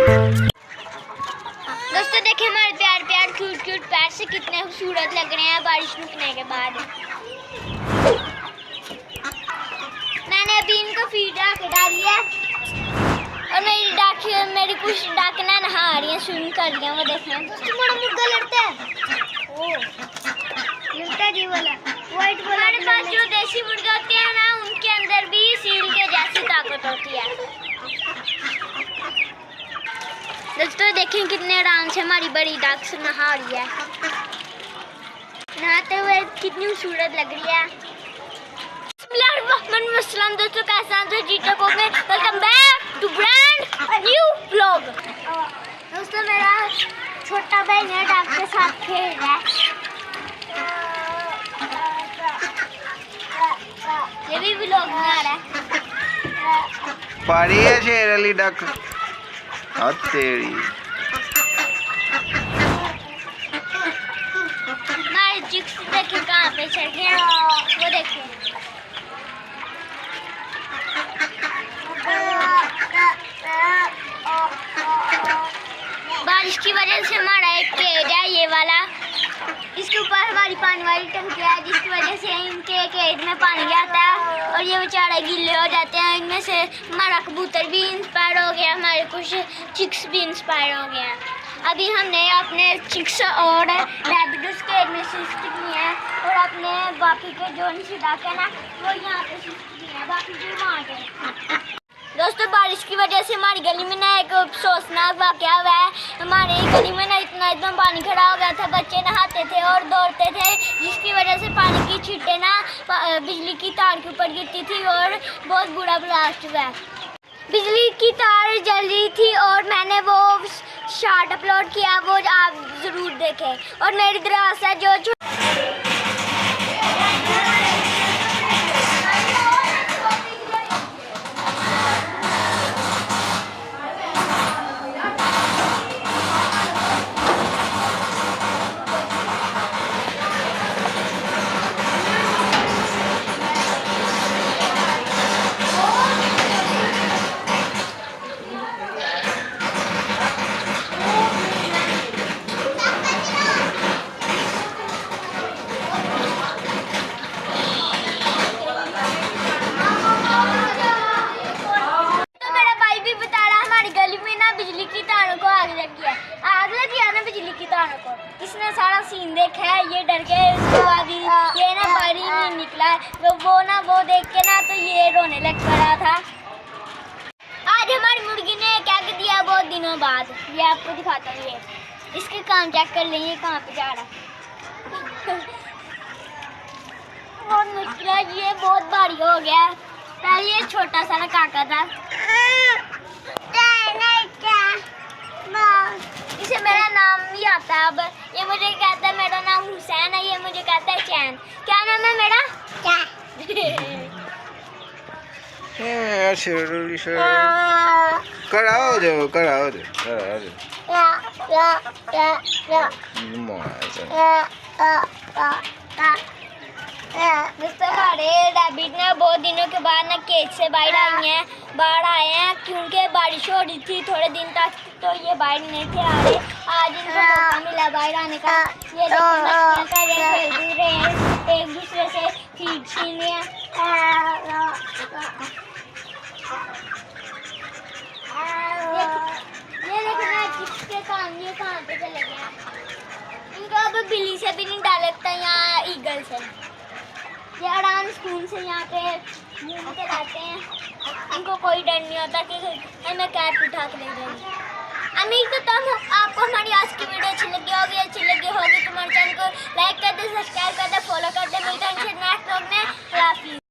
दोस्तों देखिए हमारे प्यार प्यार क्यूट क्यूट पैर से कितने खूबसूरत लग रहे हैं बारिश रुकने के बाद। मैंने अभी इनको फीड आके डाली है और मेरी कुछ डाकना नहा रही है, स्विम कर रही है। वो देखें तुम्हारा मुर्गा लड़ता है, ओ लड़ता है जी वाला व्हाइट वाला। हमारे पास जो देसी मुर्गे होते हैं ना, उनके अंदर भी सील के जैसी ताकत होती है। दोस्तों देखें कितने आराम से हमारी बड़ी डक्स नहा रही है। नहाते हुए कितनी खूबसूरत लग रही है। बिस्मिल्लाहिर्रहमानिर्रहीम। दोस्तों कैसे हैं तो जीतो को में welcome back to brand new vlog. दोस्तों मेरा छोटा भाई ने डक के साथ खेल रहा है। ये भी व्लॉग में आ रहा है। पारी है शेर अली डक तेरी। हमारे चिक्स देखिए कहाँ पे चढ़ गए, वो देखिए। बारिश की वजह से हमारा एक केज है ये वाला, इसके ऊपर हमारी पानी वाली टंकी है, जिसकी वजह से इनके केज में पानी आता है और ये बेचारे गीले हो जाते हैं। इनमें से हमारा कबूतर भी इंस्पायर हो गया, हमारे कुछ चिक्स भी इंस्पायर हो गए हैं। अभी हमने अपने चिक्स और रैबिट्स केज में शिफ्ट किए हैं और अपने बाकी के जो डाके ना वो यहाँ पे शिफ्ट किए हैं, बाकी जो वहाँ के। दोस्तों बारिश की वजह से हमारी गली में ना एक अफसोसनाक वाक़या हुआ है। हमारे गली में ना एकदम पानी खड़ा हो गया था, बच्चे नहाते थे और दौड़ते थे, जिसकी वजह से पानी की छींटें ना बिजली की तार के ऊपर गिरती थी और बहुत बुरा ब्लास्ट हुआ। बिजली की तार जल रही थी और मैंने वो शॉर्ट अपलोड किया, वो आप ज़रूर देखें। और मेरी दराज है जो इसने सारा सीन देखा है, ये डर गया। इसके बाद ये ना बाहर ही नहीं निकला। वो देख के ना तो ये रोने लग पड़ा था। आज हमारी मुर्गी ने क्या कर दिया बहुत दिनों बाद, ये आपको दिखाता हूँ। ये इसके काम चेक कर लेंगे कहाँ पे जा रहा है। बहुत मुश्किल है, ये बहुत भारी हो गया। पहले ये छोटा सा काका था, इसे मेरा नाम भी आता है। अब ये मुझे कहता है मेरा नाम हुसैन है, ये मुझे कहता है चैन। क्या नाम है मेरा? कराओ जो दोस्तों हमारे रैबिट ना बहुत दिनों के बाद ना केज से बाहर आए हैं क्योंकि बारिश हो रही थी थोड़े दिन तक, तो ये बाहर नहीं थे आ रहे। आज इनको मौका मिला बाहर आने का। ये देखिए एक दूसरे से फीड छीन रहे हैं। ये देखना किसके काम ये कहाँ पे चले गए। इनको अब बिल्ली से भी नहीं डर लगता, यहाँ ईगल से। ये आराम सुकून से यहाँ पे घूमते रहते हैं, इनको कोई डर नहीं होता कि हमें कैप उठा के ले जाएंगे। उम्मीद करता हूँ आपको हमारी आज की वीडियो अच्छी लगी होगी तो हमारे चैनल को लाइक कर दे, सब्सक्राइब कर दे, फॉलो कर दे। मिलते हैं नेक्स्ट व्लॉग में।